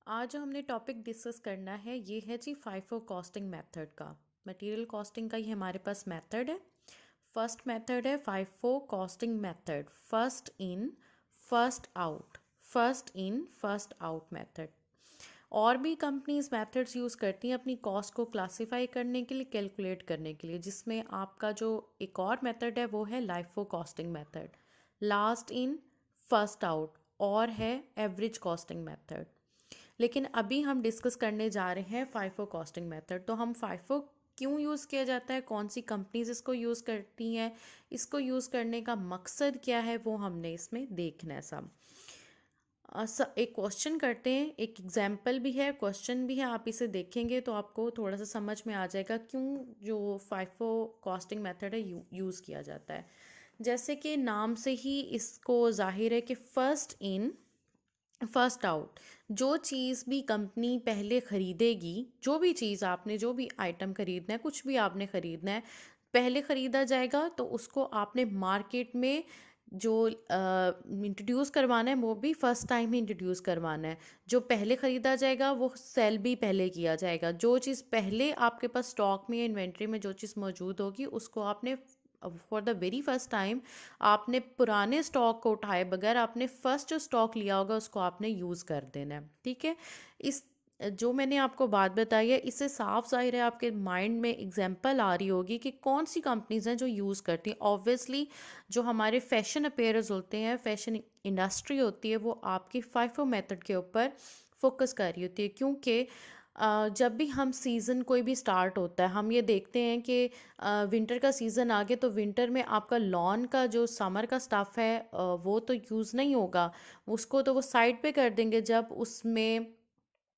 आज जो हमने टॉपिक डिस्कस करना है ये है जी फाइफो कॉस्टिंग मेथड का। मटेरियल कॉस्टिंग का ही हमारे पास मेथड है। फर्स्ट मेथड है FIFO costing method, first in first out, first in first out method. और भी कंपनीज मेथड्स यूज़ करती हैं अपनी कॉस्ट को क्लासिफाई करने के लिए, कैलकुलेट करने के लिए, जिसमें आपका जो एक और मेथड है वो है LIFO costing method, last in first out, और है एवरेज कॉस्टिंग मेथड। लेकिन अभी हम डिस्कस करने जा रहे हैं फाइफो कॉस्टिंग मेथड। तो हम फाइफो क्यों यूज़ किया जाता है, कौन सी कंपनीज इसको यूज़ करती हैं, इसको यूज़ करने का मकसद क्या है, वो हमने इसमें देखना है सब। एक क्वेश्चन करते हैं, एक एग्जाम्पल भी है, क्वेश्चन भी है। आप इसे देखेंगे तो आपको थोड़ा सा समझ में आ जाएगा क्यों जो फाइफो कॉस्टिंग मेथड है यूज़ किया जाता है। जैसे कि नाम से ही इसको जाहिर है कि फर्स्ट इन फर्स्ट आउट, जो चीज़ भी कंपनी पहले खरीदेगी, जो भी चीज़ आपने, जो भी आइटम खरीदना है, कुछ भी आपने खरीदना है, पहले खरीदा जाएगा तो उसको आपने मार्केट में जो इंट्रोड्यूस करवाना है वो भी फर्स्ट टाइम ही इंट्रोड्यूस करवाना है। जो पहले ख़रीदा जाएगा वो सेल भी पहले किया जाएगा। जो चीज़ पहले आपके पास स्टॉक में या इन्वेंट्री में जो चीज़ मौजूद होगी उसको आपने for the very first time, आपने पुराने स्टॉक को उठाए बगैर आपने फर्स्ट जो स्टॉक लिया होगा उसको आपने यूज़ कर देना है। ठीक है। इस जो मैंने आपको बात बताई है इससे साफ ज़ाहिर है आपके माइंड में एग्जांपल आ रही होगी कि कौन सी कंपनीज हैं जो यूज़ करती हैं। ऑब्वियसली जो हमारे फैशन अपेयर्स होते हैं, फैशन इंडस्ट्री होती है, वो आपकी फाइफो मेथड के ऊपर फोकस कर रही होती है। क्योंकि जब भी हम सीज़न कोई भी स्टार्ट होता है, हम ये देखते हैं कि विंटर का सीज़न आ गया तो विंटर में आपका लॉन का जो समर का स्टफ़ है वो तो यूज़ नहीं होगा। उसको तो वो साइड पे कर देंगे जब उसमें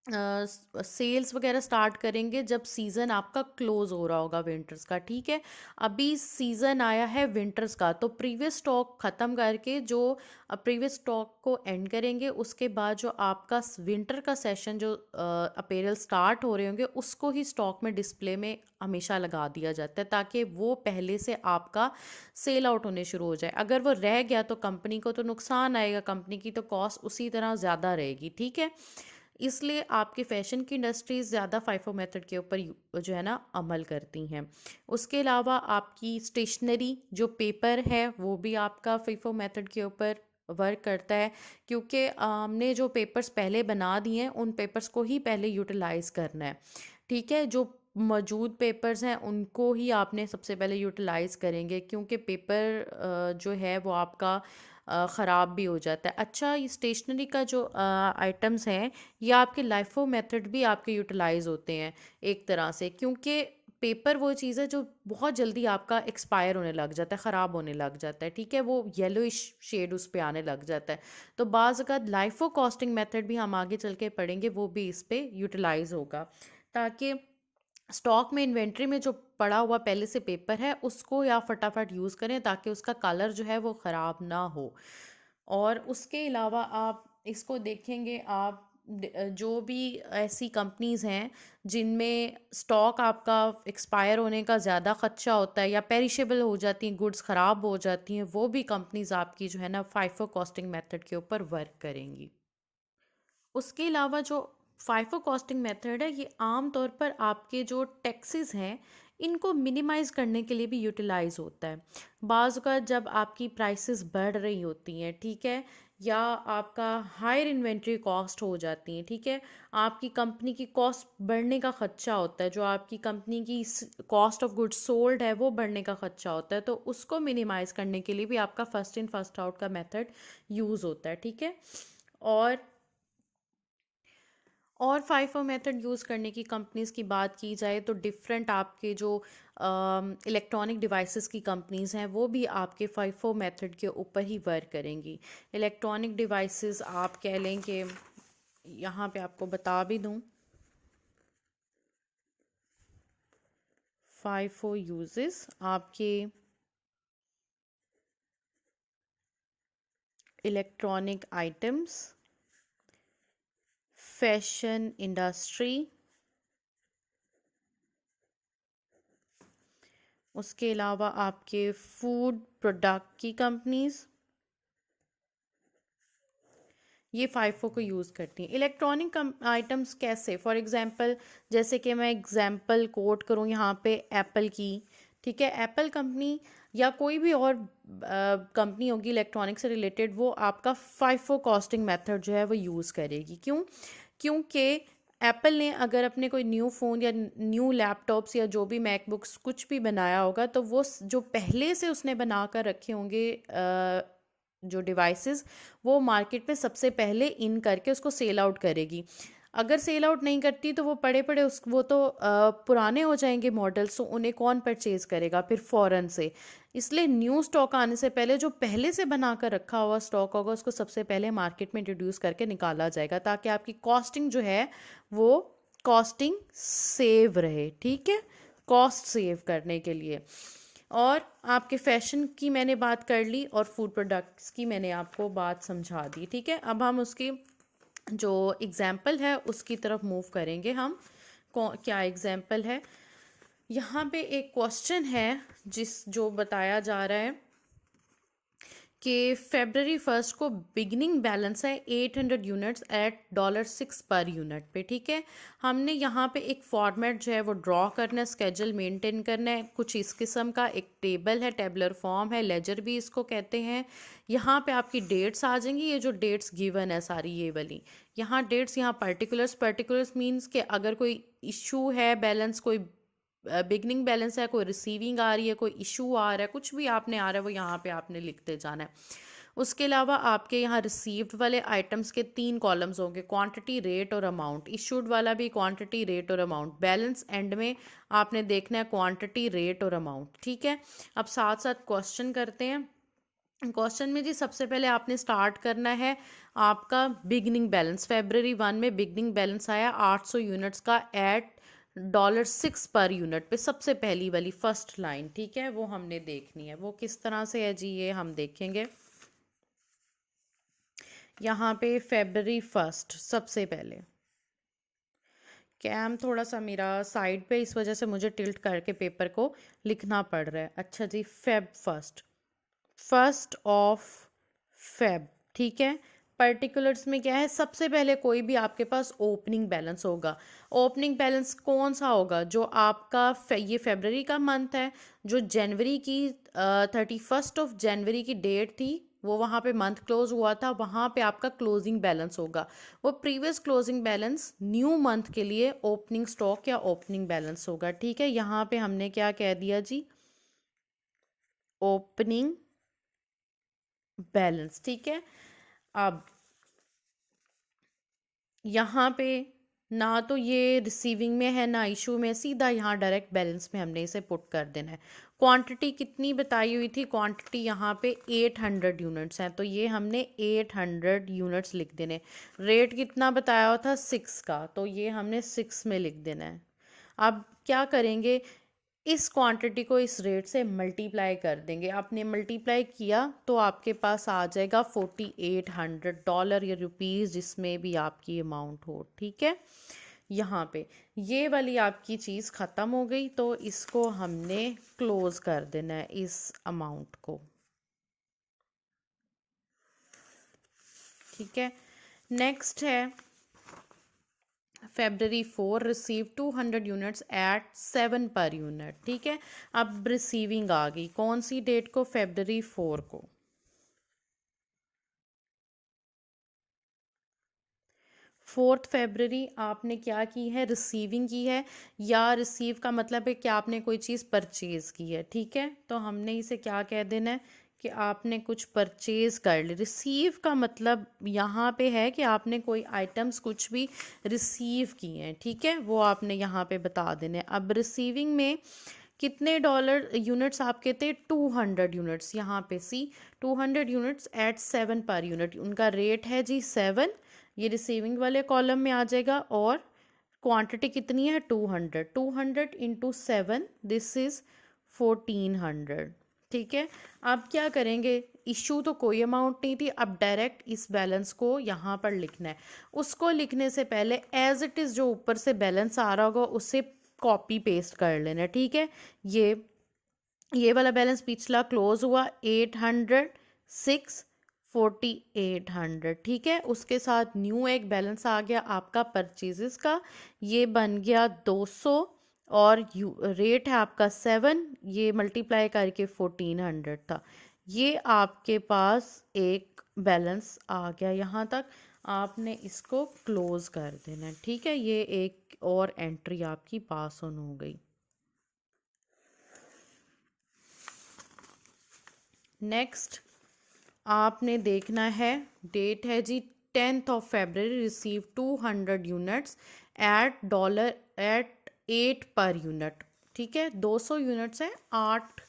सेल्स वगैरह स्टार्ट करेंगे, जब सीज़न आपका क्लोज हो रहा होगा विंटर्स का। ठीक है। अभी सीज़न आया है विंटर्स का, तो प्रीवियस स्टॉक ख़त्म करके जो प्रीवियस स्टॉक को एंड करेंगे, उसके बाद जो आपका विंटर का सेशन जो अपेरल स्टार्ट हो रहे होंगे उसको ही स्टॉक में डिस्प्ले में हमेशा लगा दिया जाता है, ताकि वो पहले से आपका सेल आउट होने शुरू हो जाए। अगर वो रह गया तो कंपनी को तो नुकसान आएगा, कंपनी की तो कॉस्ट उसी तरह ज़्यादा रहेगी। ठीक है। इसलिए आपकी फैशन की इंडस्ट्रीज ज़्यादा फाइफो मेथड के ऊपर जो है ना अमल करती हैं। उसके अलावा आपकी स्टेशनरी जो पेपर है वो भी आपका फाइफो मेथड के ऊपर वर्क करता है। क्योंकि हमने जो पेपर्स पहले बना दिए हैं उन पेपर्स को ही पहले यूटिलाइज करना है। ठीक है। जो मौजूद पेपर्स हैं उनको ही आपने सबसे पहले यूटिलाइज करेंगे, क्योंकि पेपर जो है वो आपका ख़राब भी हो जाता है। अच्छा, ये स्टेशनरी का जो आइटम्स हैं ये आपके लाइफो मेथड भी आपके यूटिलाइज होते हैं एक तरह से, क्योंकि पेपर वो चीज़ है जो बहुत जल्दी आपका एक्सपायर होने लग जाता है, ख़राब होने लग जाता है। ठीक है। वो येलोइश शेड उस पे आने लग जाता है। तो बाज़ अगर लाइफो कॉस्टिंग मेथड भी हम आगे चल के पढ़ेंगे वो भी इस पे यूटिलाइज होगा, ताकि स्टॉक में इन्वेंट्री में जो पड़ा हुआ पहले से पेपर है उसको या फटाफट यूज़ करें ताकि उसका कलर जो है वो ख़राब ना हो। और उसके अलावा आप इसको देखेंगे, आप जो भी ऐसी कंपनीज हैं जिनमें स्टॉक आपका एक्सपायर होने का ज़्यादा खदशा होता है या पेरिशेबल हो जाती हैं, गुड्स ख़राब हो जाती हैं, वो भी कंपनीज आपकी जो है ना फाइफो कॉस्टिंग मेथड के ऊपर वर्क करेंगी। उसके अलावा जो फाइफो कॉस्टिंग मेथड है ये आम तौर पर आपके जो टैक्सेस हैं इनको मिनिमाइज करने के लिए भी यूटिलाइज होता है। बाज़ का जब आपकी प्राइसेस बढ़ रही होती हैं, ठीक है, या आपका हायर इन्वेंट्री कॉस्ट हो जाती है, ठीक है, आपकी कंपनी की कॉस्ट बढ़ने का खदशा होता है, जो आपकी कंपनी की कॉस्ट ऑफ गुड्स सोल्ड है वो बढ़ने का खदशा होता है, तो उसको मिनिमाइज करने के लिए भी आपका फर्स्ट इन फर्स्ट आउट का मेथड यूज़ होता है। ठीक है। और और फाइफो मेथड यूज़ करने की कंपनीज़ की बात की जाए तो डिफरेंट आपके जो इलेक्ट्रॉनिक डिवाइसेस की कंपनीज़ हैं वो भी आपके फाइफो मेथड के ऊपर ही वर्क करेंगी। इलेक्ट्रॉनिक डिवाइसेस आप कह लें कि यहाँ पे आपको बता भी दूँ, फाइफो यूजेस आपके इलेक्ट्रॉनिक आइटम्स, फैशन इंडस्ट्री, उसके अलावा आपके फूड प्रोडक्ट की कंपनीज़, ये फाइफो को यूज़ करती हैं। इलेक्ट्रॉनिक आइटम्स कैसे, फॉर एग्जांपल जैसे कि मैं एग्जांपल कोट करूँ यहाँ पे एप्पल की, ठीक है, एप्पल कंपनी या कोई भी और कंपनी होगी इलेक्ट्रॉनिक से रिलेटेड, वो आपका फाइफो कॉस्टिंग मेथड जो है वो यूज़ करेगी। क्यों? क्योंकि एप्पल ने अगर अपने कोई न्यू फ़ोन या न्यू लैपटॉप्स या जो भी मैकबुक्स कुछ भी बनाया होगा, तो वो जो पहले से उसने बना कर रखे होंगे जो डिवाइसेस, वो मार्केट में सबसे पहले इन करके उसको सेल आउट करेगी। अगर सेल आउट नहीं करती तो वो पड़े पड़े उस वो तो पुराने हो जाएंगे मॉडल्स, तो उन्हें कौन परचेज करेगा फिर फ़ौरन से। इसलिए न्यू स्टॉक आने से पहले जो पहले से बना कर रखा हुआ स्टॉक होगा उसको सबसे पहले मार्केट में इंट्रोड्यूस करके निकाला जाएगा, ताकि आपकी कॉस्टिंग जो है वो कॉस्टिंग सेव रहे, ठीक है, कॉस्ट सेव करने के लिए। और आपके फैशन की मैंने बात कर ली और फूड प्रोडक्ट्स की मैंने आपको बात समझा दी, ठीक है। अब हम उसकी जो एग्ज़ाम्पल है उसकी तरफ मूव करेंगे हम। क्या एग्ज़ाम्पल है, यहाँ पे एक क्वेश्चन है जो बताया जा रहा है कि February 1 को बिगनिंग बैलेंस है 800 यूनिट्स एट $6 पर यूनिट पे, ठीक है। हमने यहाँ पे एक फॉर्मेट जो है वो ड्रॉ करना है, स्केजल मेंटेन करना है, कुछ इस किस्म का एक टेबल है, टेबलर फॉर्म है, लेजर भी इसको कहते हैं। यहाँ पे आपकी डेट्स आ जाएंगी, ये जो डेट्स गिवन है सारी ये वाली, यहाँ डेट्स, यहाँ पर्टिकुलर्स मीन्स कि अगर कोई इशू है, बैलेंस कोई बिगनिंग बैलेंस है, कोई रिसीविंग आ रही है, कोई इशू आ रहा है, कुछ भी आपने आ रहा है वो यहाँ पे आपने लिखते जाना है। उसके अलावा आपके यहाँ रिसीव्ड वाले आइटम्स के 3 कॉलम्स होंगे, क्वांटिटी, रेट और अमाउंट। इशूड वाला भी क्वांटिटी, रेट और अमाउंट। बैलेंस एंड में आपने देखना है क्वांटिटी, रेट और अमाउंट, ठीक है। अब साथ साथ क्वेश्चन करते हैं। क्वेश्चन में जी सबसे पहले आपने स्टार्ट करना है आपका बिगनिंग बैलेंस। February 1 में बिगनिंग बैलेंस आया 800 यूनिट्स का एट $6 पर यूनिट पे, सबसे पहली वाली फर्स्ट लाइन, ठीक है, वो हमने देखनी है। वो किस तरह से है जी, ये हम देखेंगे। यहाँ पे February 1 सबसे पहले, कैम थोड़ा सा मेरा साइड पे, इस वजह से मुझे टिल्ट करके पेपर को लिखना पड़ रहा है। अच्छा जी, फर्स्ट ऑफ फेब, ठीक है। पर्टिकुलर्स में क्या है, सबसे पहले कोई भी आपके पास ओपनिंग बैलेंस होगा। ओपनिंग बैलेंस कौन सा होगा, जो आपका ये फेबररी का मंथ है, जो जनवरी की 31 की डेट थी, वो वहाँ पे मंथ क्लोज हुआ था, वहाँ पे आपका क्लोजिंग बैलेंस होगा। वो previous closing balance new month के लिए ओपनिंग स्टॉक या ओपनिंग बैलेंस होगा, ठीक है। यहाँ पे हमने क्या कह दिया जी, ओपनिंग बैलेंस, ठीक है। अब यहाँ पे ना तो ये रिसीविंग में है ना इशू में, सीधा यहाँ डायरेक्ट बैलेंस में हमने इसे पुट कर देना है। क्वांटिटी कितनी बताई हुई थी, क्वांटिटी यहाँ पे 800 यूनिट्स हैं, तो ये हमने 800 यूनिट्स लिख देने। रेट कितना बताया हुआ था 6 का, तो ये हमने 6 में लिख देना है। अब क्या करेंगे, इस क्वांटिटी को इस रेट से मल्टीप्लाई कर देंगे। आपने मल्टीप्लाई किया तो आपके पास आ जाएगा $4800 या रुपीज़, जिसमें भी आपकी अमाउंट हो, ठीक है। यहाँ पे ये वाली आपकी चीज़ ख़त्म हो गई, तो इसको हमने क्लोज कर देना है, इस अमाउंट को, ठीक है। नेक्स्ट है February 4 receive 200 units at 7 per unit, ठीक है। अब रिसीविंग आ गई कौन सी डेट को, February 4 को। 4 February आपने क्या की है, रिसीविंग की है, या रिसीव का मतलब है कि आपने कोई चीज़ परचेज़ की है, ठीक है। तो हमने इसे क्या कह देना है कि आपने कुछ परचेज़ कर ली। रिसीव का मतलब यहाँ पे है कि आपने कोई आइटम्स कुछ भी रिसीव किए हैं, ठीक है, वो आपने यहाँ पे बता देने। अब रिसीविंग में कितने डॉलर यूनिट्स आपके थे, 200 यूनिट्स, यहाँ पे सी 200 यूनिट्स एट 7 पर यूनिट, उनका रेट है जी 7, ये रिसीविंग वाले कॉलम में आ जाएगा। और क्वांटिटी कितनी है, 200 इंटू 7, दिस इज़ 1400, ठीक है। अब क्या करेंगे, इशू तो कोई अमाउंट नहीं थी, अब डायरेक्ट इस बैलेंस को यहाँ पर लिखना है। उसको लिखने से पहले एज इट इज़ जो ऊपर से बैलेंस आ रहा होगा उसे कॉपी पेस्ट कर लेना, ठीक है। ये वाला बैलेंस पिछला क्लोज हुआ 806, 4800, ठीक है। उसके साथ न्यू एक बैलेंस आ गया आपका परचेजेस का, ये बन गया 200, और रेट है आपका 7, ये मल्टीप्लाई करके 1400 था। ये आपके पास एक बैलेंस आ गया। यहाँ तक आपने इसको क्लोज कर देना है, ठीक है। ये एक और एंट्री आपकी पास ऑन हो गई। नेक्स्ट आपने देखना है, डेट है जी 10th of February, receive 200 units at $8 per unit, ठीक है। 200 यूनिट्स है 8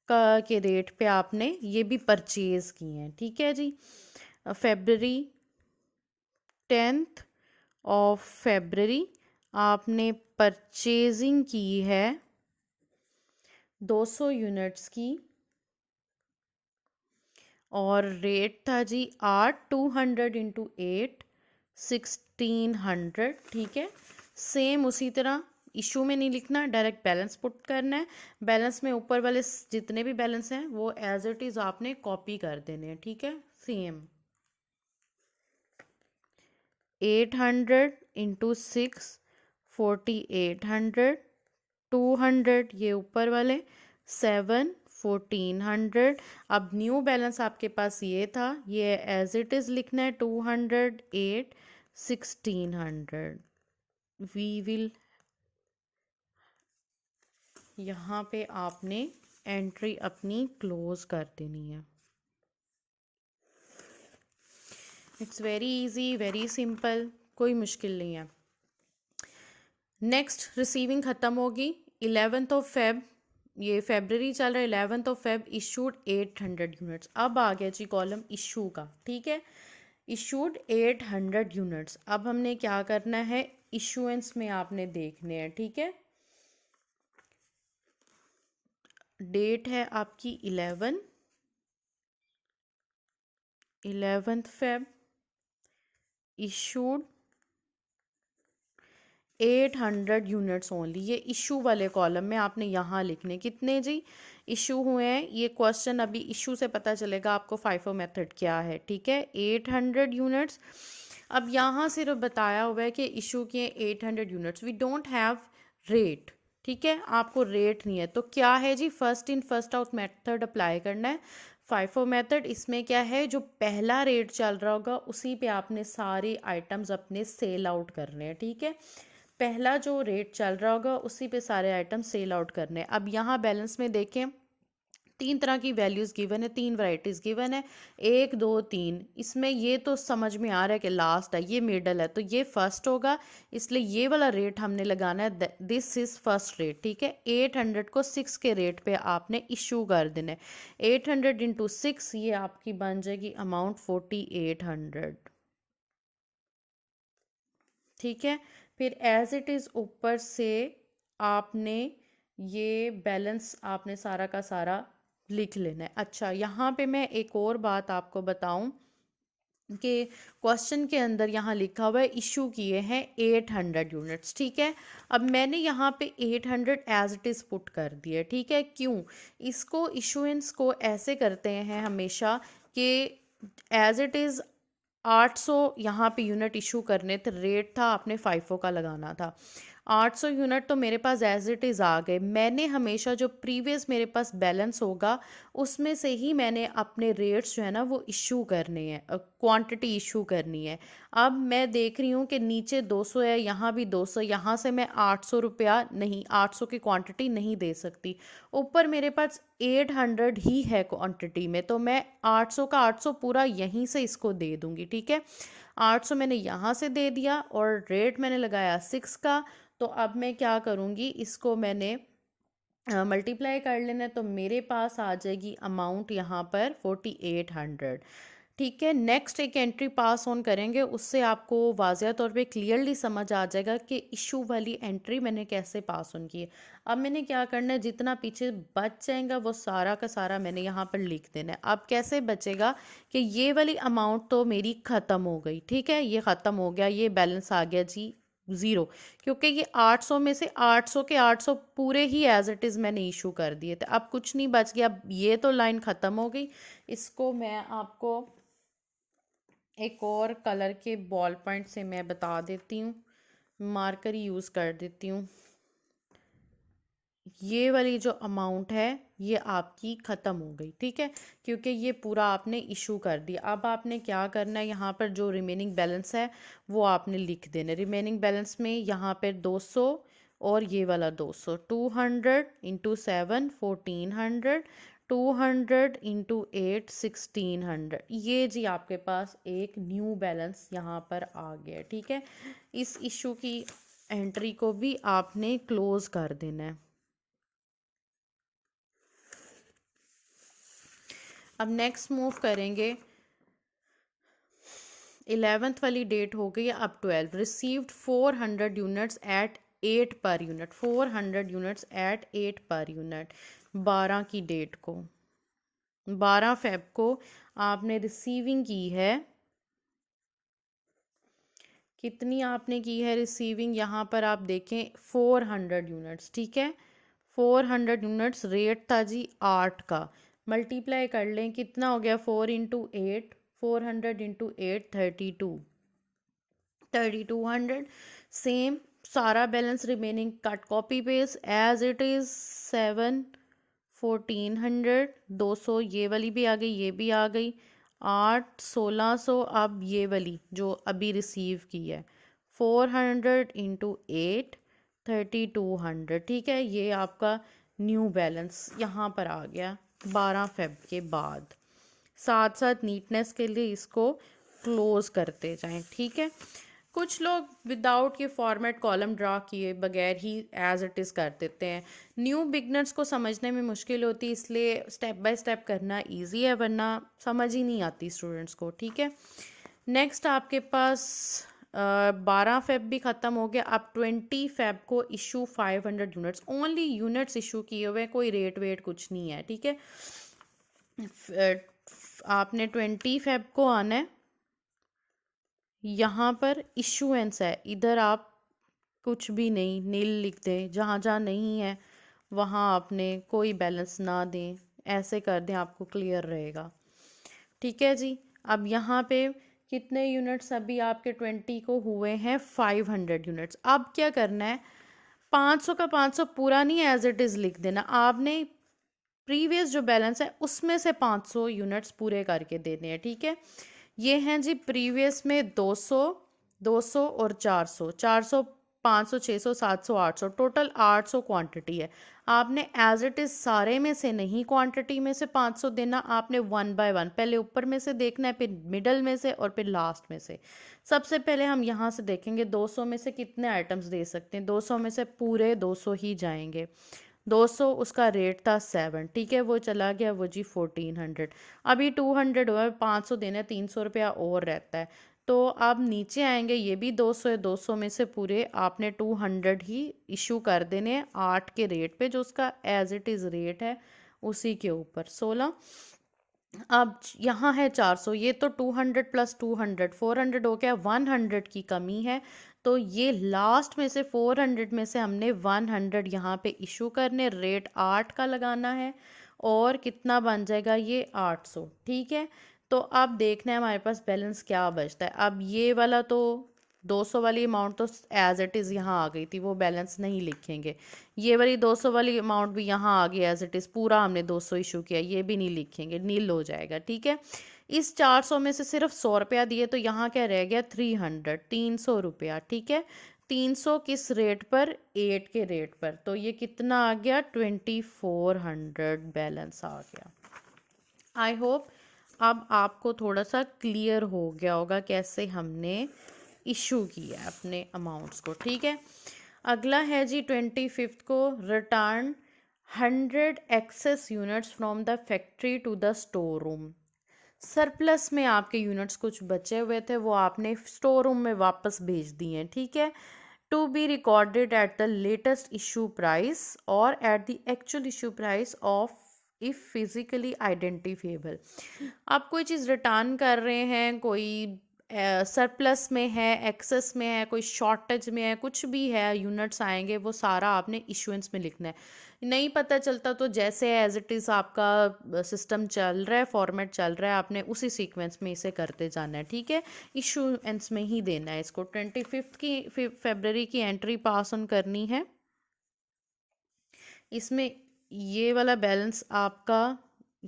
का के रेट पे आपने ये भी परचेज किए हैं, ठीक है जी। February 10th of February आपने परचेजिंग की है 200 यूनिट्स की, और रेट था जी 200 इंटू 8 1600, ठीक है। सेम उसी तरह इशू में नहीं लिखना, डायरेक्ट बैलेंस पुट करना है। बैलेंस में ऊपर वाले जितने भी बैलेंस हैं वो एज इट इज़ आपने कॉपी कर देने हैं, ठीक है। सेम 800 इंटू 6 4800, 200 ये ऊपर वाले 7 1400। अब न्यू बैलेंस आपके पास ये था, ये एज इट इज़ लिखना है 208 1600। वी विल, यहाँ पे आपने एंट्री अपनी क्लोज कर देनी है। It's very easy, very simple, कोई मुश्किल नहीं है। नेक्स्ट रिसीविंग ख़त्म होगी 11th of Feb, ये फेबररी चल रहा है, 11th of Feb issued 800 units. अब आ गया जी कॉलम इशू का, ठीक है। Issued 800 units. अब हमने क्या करना है, इशुएंस में आपने देखने हैं, ठीक है। डेट है आपकी 11th Feb, issued 800 units only. ये इशू वाले कॉलम में आपने यहाँ लिखने कितने जी इशू हुए हैं। ये क्वेश्चन अभी इशू से पता चलेगा आपको फाइफो मेथड क्या है, ठीक है। 800 यूनिट्स। अब यहाँ सिर्फ बताया हुआ है कि इशू किए 800 units, we don't have rate, ठीक है। आपको रेट नहीं है तो क्या है जी, first in first out method apply करना है। फाइफो मेथड, इसमें क्या है, जो पहला रेट चल रहा होगा उसी पे आपने सारे आइटम्स अपने सेल आउट करने हैं, ठीक है। पहला जो रेट चल रहा होगा उसी पे सारे आइटम सेल आउट करने हैं। अब यहाँ बैलेंस में देखें, 3 तरह की वैल्यूज़ गिवन है, 3 वैरायटीज़ गिवन है, 1 2 3। इसमें ये तो समझ में आ रहा है कि लास्ट है, ये मिडल है, तो ये फर्स्ट होगा, इसलिए ये वाला रेट हमने लगाना है, दिस इज़ फर्स्ट रेट, ठीक है। 800 को 6 के रेट पे आपने इशू कर देना है। 800 इंटू 6, ये आपकी बन जाएगी अमाउंट 4800, ठीक है। फिर एज इट इज़ ऊपर से आपने ये बैलेंस आपने सारा का सारा लिख लेना है। अच्छा, यहाँ पे मैं एक और बात आपको बताऊं कि क्वेश्चन के अंदर यहाँ लिखा हुआ है इशू किए हैं 800 यूनिट्स, ठीक है। अब मैंने यहाँ पे 800 एज इट इज़ पुट कर दिया, ठीक है। क्यों, इसको इशुएंस को ऐसे करते हैं हमेशा कि एज इट इज़ 800 यहाँ पे यूनिट इशू करने थे, रेट था आपने फाइफो का लगाना था। 800 यूनिट तो मेरे पास एज इट इज़ आ गए। मैंने हमेशा जो प्रीवियस मेरे पास बैलेंस होगा उसमें से ही मैंने अपने रेट्स जो है ना वो इशू करने हैं, क्वांटिटी इशू करनी है। अब मैं देख रही हूँ कि नीचे 200 है, यहाँ भी 200, यहाँ से मैं 800 रुपया नहीं, 800 की क्वांटिटी नहीं दे सकती। ऊपर मेरे पास 800 ही है क्वांटिटी में, तो मैं 800 का 800 पूरा यहीं से इसको दे दूँगी, ठीक है। 800 मैंने यहाँ से दे दिया और रेट मैंने लगाया 6 का। तो अब मैं क्या करूँगी, इसको मैंने मल्टीप्लाई कर लेना है, तो मेरे पास आ जाएगी अमाउंट यहाँ पर 4800, ठीक है। नेक्स्ट एक एंट्री पास ऑन करेंगे, उससे आपको वाज़िया तौर पे क्लियरली समझ आ जाएगा कि इशू वाली एंट्री मैंने कैसे पास ऑन की है। अब मैंने क्या करना है, जितना पीछे बच जाएगा वो सारा का सारा मैंने यहाँ पर लिख देना है। अब कैसे बचेगा कि ये वाली अमाउंट तो मेरी ख़त्म हो गई, ठीक है, ये ख़त्म हो गया, ये बैलेंस आ गया जी 0, क्योंकि ये 800 में से 800 के 800 पूरे ही एज इट इज़ मैंने इशू कर दिए थे। अब कुछ नहीं बच गया, अब ये तो लाइन ख़त्म हो गई। इसको मैं आपको एक और कलर के बॉल पॉइंट से मैं बता देती हूँ, मार्कर यूज़ कर देती हूँ। ये वाली जो अमाउंट है ये आपकी ख़त्म हो गई, ठीक है, क्योंकि ये पूरा आपने इशू कर दिया। अब आपने क्या करना है, यहाँ पर जो रिमेनिंग बैलेंस है वो आपने लिख देना। रिमेनिंग बैलेंस में यहाँ पर 200 और ये वाला 200, 200 इंटू 7 1400, 200 इंटू 8 1600। ये जी आपके पास एक न्यू बैलेंस यहाँ पर आ गया, ठीक है। इस इशू की एंट्री को भी आपने क्लोज कर देना है। अब नेक्स्ट मूव करेंगे, 11th वाली डेट हो गई है। अब 12 received 400 units at 8 per unit, 400 units at 8 per unit. 12 की डेट को, 12 फेब को आपने रिसीविंग की है। कितनी आपने की है रिसीविंग, यहाँ पर आप देखें 400 यूनिट्स, ठीक है। 400 यूनिट्स, रेट था जी 8 का। मल्टीप्लाई कर लें, कितना हो गया, 4 इंटू 8, 400 इंटू 8 3200। सेम सारा balance remaining cut copy paste as it is 7 1400, 200 ये वाली भी आ गई, ये भी आ गई, 8 1600। अब ये वाली जो अभी रिसीव की है 400 इंटू 8 3200, ठीक है। ये आपका न्यू बैलेंस यहाँ पर आ गया 12 फेब के बाद। साथ साथ नीटनेस के लिए इसको क्लोज करते जाएं, ठीक है। कुछ लोग विदाउट ये फॉर्मेट कॉलम ड्रा किए बगैर ही एज इट इज़ कर देते हैं। न्यू बिगनर्स को समझने में मुश्किल होती है, इसलिए स्टेप बाय स्टेप करना इजी है, वरना समझ ही नहीं आती स्टूडेंट्स को, ठीक है। नेक्स्ट आपके पास 12 फेब भी ख़त्म हो गया। अब 20 फेब को issue 500 units, only units issue किए हुए, कोई रेट वेट कुछ नहीं है, ठीक है। आपने 20 फेब को आना है, यहाँ पर इशुएंस है, इधर आप कुछ भी नहीं, नील लिख दें, जहाँ जहाँ नहीं है वहाँ आपने कोई बैलेंस ना दें, ऐसे कर दें, आपको क्लियर रहेगा, ठीक है जी। अब यहाँ पे कितने यूनिट्स अभी आपके 20 को हुए हैं, 500 यूनिट्स। अब क्या करना है, 500 का 500 पूरा नहीं एज इट इज़ लिख देना, आपने प्रीवियस जो बैलेंस है उसमें से 500 यूनिट्स पूरे करके देने हैं, ठीक है। ये हैं जी प्रीवियस में 200 200 और 400, 400 500 600 700 800, टोटल 800 क्वांटिटी है। आपने एज इट इज़ सारे में से नहीं क्वांटिटी में से 500 देना, आपने वन बाय वन पहले ऊपर में से देखना है, फिर मिडल में से और फिर लास्ट में से। सबसे पहले हम यहाँ से देखेंगे 200 में से कितने आइटम्स दे सकते हैं। 200 में से पूरे 200 ही जाएंगे। 200 उसका रेट था 7, ठीक है, वो चला गया वो जी 1400। अभी 200 हुआ है, 500 देना है, 300 रुपया और रहता है। तो आप नीचे आएंगे, ये भी 200 है, 200 में से पूरे आपने 200 ही इशू कर देने हैं 8 के रेट पे, जो उसका एज इट इज़ रेट है उसी के ऊपर 16। अब यहाँ है 400, ये तो 200 प्लस 200 400 हो गया, 100 की कमी है, तो ये लास्ट में से 400 में से हमने 100 यहाँ पे इशू करने, रेट 8 का लगाना है, और कितना बन जाएगा ये 800, ठीक है। तो अब देखना है हमारे पास बैलेंस क्या बचता है। अब ये वाला तो 200 वाली अमाउंट तो एज इट इज़ यहाँ आ गई थी, वो बैलेंस नहीं लिखेंगे। ये वाली 200 वाली अमाउंट भी यहाँ आ गई एज इट इज़, पूरा हमने 200 इशू किया, ये भी नहीं लिखेंगे, नील हो जाएगा, ठीक है। इस 400 में से सिर्फ 100 रुपया दिए, तो यहाँ क्या रह गया 300, 300 रुपया, ठीक है। 300 किस रेट पर, 8 के रेट पर, तो ये कितना आ गया 2400 बैलेंस आ गया। आई होप अब आपको थोड़ा सा क्लियर हो गया होगा कैसे हमने इशू किया है अपने अमाउंट्स को, ठीक है। अगला है जी 25 को, return 100 excess units from the factory to the store room. Surplus में आपके यूनिट्स कुछ बचे हुए थे, वो आपने स्टोर रूम में वापस भेज दिए हैं, ठीक है। To be recorded at the latest issue price और at the actual issue price of if physically identifiable. आप कोई चीज़ रिटर्न कर रहे हैं, कोई सरप्लस में है, एक्सेस में है, कोई शॉर्टेज में है, कुछ भी है यूनिट्स आएंगे वो सारा आपने इशुएंस में लिखना है। नहीं पता चलता तो जैसे एज इट इज़ आपका सिस्टम चल रहा है, फॉर्मेट चल रहा है, आपने उसी सीक्वेंस में इसे करते जाना है, ठीक है। इशुएंस में ही देना है इसको। 25 फरवरी की एंट्री पास ऑन करनी है। इसमें ये वाला बैलेंस आपका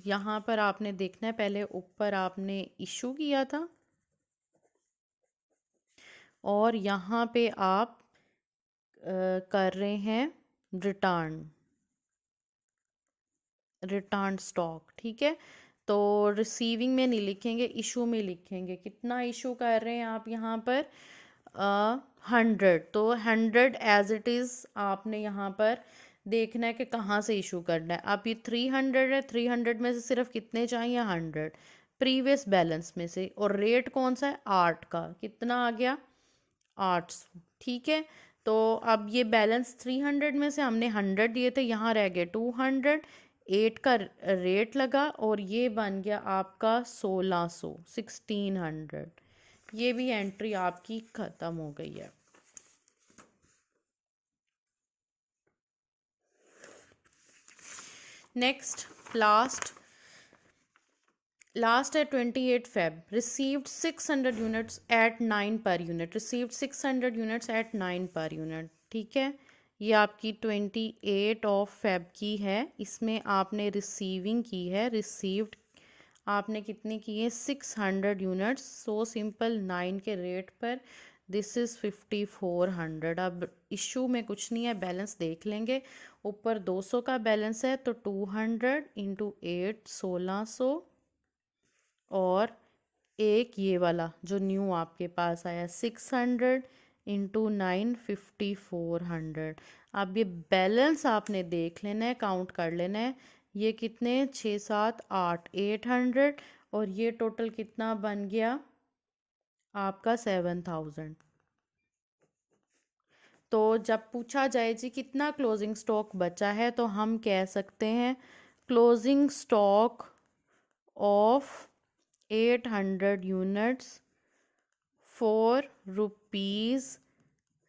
यहाँ पर आपने देखना है, पहले ऊपर आपने इशू किया था और यहाँ पे आप कर रहे हैं रिटर्न स्टॉक, ठीक है। तो रिसीविंग में नहीं लिखेंगे, इशू में लिखेंगे। कितना इशू कर रहे हैं आप यहाँ पर? 100। तो 100 एज इट इज़ आपने यहाँ पर देखना है कि कहाँ से इशू करना है। अब ये 300 है, 300 में से सिर्फ कितने चाहिए? 100 प्रीवियस बैलेंस में से। और रेट कौन सा है? 8 का। कितना आ गया? 800, ठीक है। तो अब ये बैलेंस 300 में से हमने 100 दिए थे, यहाँ रह गए 200, 8 का रेट लगा और ये बन गया आपका 1600। ये भी एंट्री आपकी ख़त्म हो गई है। नेक्स्ट लास्ट है 28 Feb. Received 600 units at 9 per unit. Received 600 units at 9 per unit, ठीक है। ये आपकी 28 ऑफ फेब की है। इसमें आपने रिसीविंग की है। रिसीव्ड आपने कितनी की है? 600 यूनिट्स। सो सिंपल 9 के रेट पर दिस इज़ 5400। अब इशू में कुछ नहीं है, बैलेंस देख लेंगे। ऊपर 200 का बैलेंस है तो 200 इंटू 8 1600 और एक ये वाला जो न्यू आपके पास आया 600 इंटू 9 5400। अब ये बैलेंस आपने देख लेना है, काउंट कर लेना है। ये कितने? 6 7 8 800 और ये टोटल कितना बन गया आपका? 7000। तो जब पूछा जाए जी कितना क्लोजिंग स्टॉक बचा है तो हम कह सकते हैं closing stock of 800 units for rupees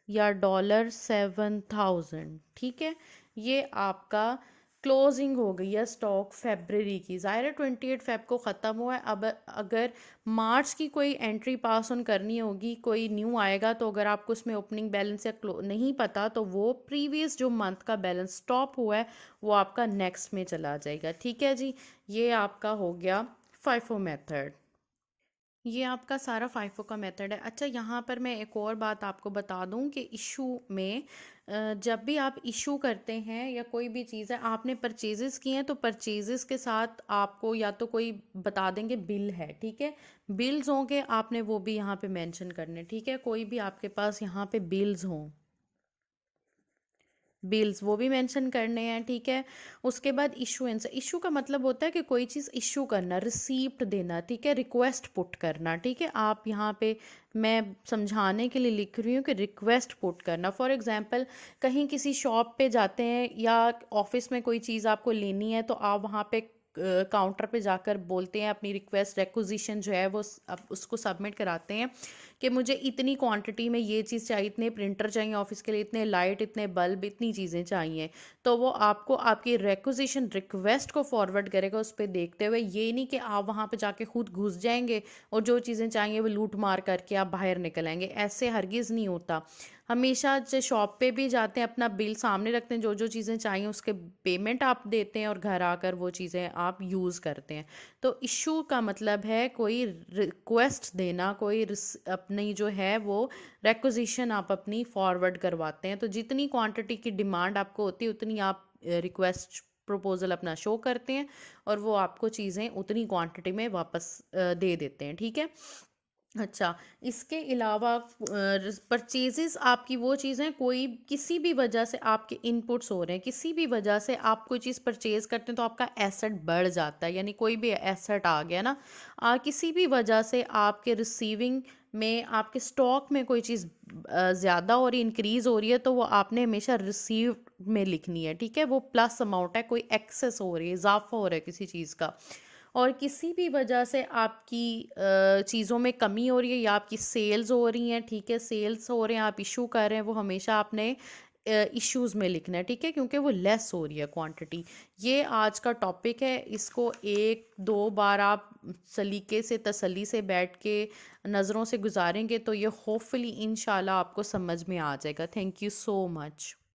या $7000, ठीक है। ये आपका क्लोजिंग हो गई है स्टॉक फेब्रवरी की। ज़ाहिर है 28 फेब को ख़त्म हुआ है। अब अगर मार्च की कोई एंट्री पास ऑन करनी होगी, कोई न्यू आएगा, तो अगर आपको उसमें ओपनिंग बैलेंस या नहीं पता तो वो प्रीवियस जो मंथ का बैलेंस स्टॉप हुआ है वो आपका नेक्स्ट में चला जाएगा, ठीक है जी। ये आपका हो गया फाइफो मेथड। ये आपका सारा फाइफो का मेथड है। अच्छा, यहाँ पर मैं एक और बात आपको बता दूँ कि इशू में जब भी आप इशू करते हैं या कोई भी चीज़ है, आपने परचेजेस किए हैं तो परचेजेस के साथ आपको या तो कोई बता देंगे बिल है, ठीक है। बिल्स होंगे, आपने वो भी यहाँ पे मेंशन करने, ठीक है। कोई भी आपके पास यहाँ पे बिल्स हों, बिल्स वो भी मेंशन करने हैं, ठीक है। उसके बाद इशुएंस। इशू का मतलब होता है कि कोई चीज़ इशू करना, रिसीप्ट देना, ठीक है, रिक्वेस्ट पुट करना, ठीक है। आप यहाँ पे मैं समझाने के लिए लिख रही हूँ कि रिक्वेस्ट पुट करना। फॉर एग्जांपल कहीं किसी शॉप पे जाते हैं या ऑफिस में कोई चीज़ आपको लेनी है तो आप वहाँ पे काउंटर पे जाकर बोलते हैं अपनी रिक्वेस्ट, रेक्विजिशन जो है वो उसको सबमिट कराते हैं कि मुझे इतनी क्वांटिटी में ये चीज़ चाहिए, इतने प्रिंटर चाहिए ऑफिस के लिए, इतने लाइट, इतने बल्ब, इतनी चीज़ें चाहिए। तो वो आपको आपकी रेक्विजिशन रिक्वेस्ट को फॉरवर्ड करेगा उस पर देखते हुए। ये नहीं कि आप वहाँ पे जाके खुद घुस जाएंगे और जो चीज़ें चाहिए वो लूट मार करके आप बाहर निकल आएंगे। ऐसे हरगिज़ नहीं होता। हमेशा जो शॉप पे भी जाते हैं अपना बिल सामने रखते हैं, जो जो चीज़ें चाहिए उसके पेमेंट आप देते हैं और घर आकर वो चीज़ें आप यूज़ करते हैं। तो इशू का मतलब है कोई रिक्वेस्ट देना, कोई अपनी जो है वो रेक्विजिशन आप अपनी फॉरवर्ड करवाते हैं। तो जितनी क्वांटिटी की डिमांड आपको होती है उतनी आप रिक्वेस्ट प्रपोजल अपना शो करते हैं और वो आपको चीज़ें उतनी क्वांटिटी में वापस दे देते हैं, ठीक है। अच्छा, इसके अलावा परचेजेस आपकी वो चीज़ें कोई किसी भी वजह से आपके इनपुट्स हो रहे हैं, किसी भी वजह से आप कोई चीज़ परचेज करते हैं तो आपका एसेट बढ़ जाता है, यानी कोई भी एसेट आ गया ना, किसी भी वजह से आपके रिसीविंग में, आपके स्टॉक में कोई चीज़ ज़्यादा हो रही, इंक्रीज़ हो रही है, तो वो आपने हमेशा रिसीव में लिखनी है, ठीक है। वो प्लस अमाउंट है, कोई एक्सेस हो रही है, इजाफा हो रहा है किसी चीज़ का। और किसी भी वजह से आपकी चीज़ों में कमी हो रही है या आपकी सेल्स हो रही हैं, ठीक है, सेल्स हो रहे हैं, आप इशू कर रहे हैं, वो हमेशा आपने इश्यूज़ में लिखना है, ठीक है, क्योंकि वो लेस हो रही है क्वांटिटी। ये आज का टॉपिक है, इसको एक दो बार आप सलीके से तसल्ली से बैठ के नज़रों से गुजारेंगे तो ये होपफुली इंशाल्लाह आपको समझ में आ जाएगा। Thank you so much.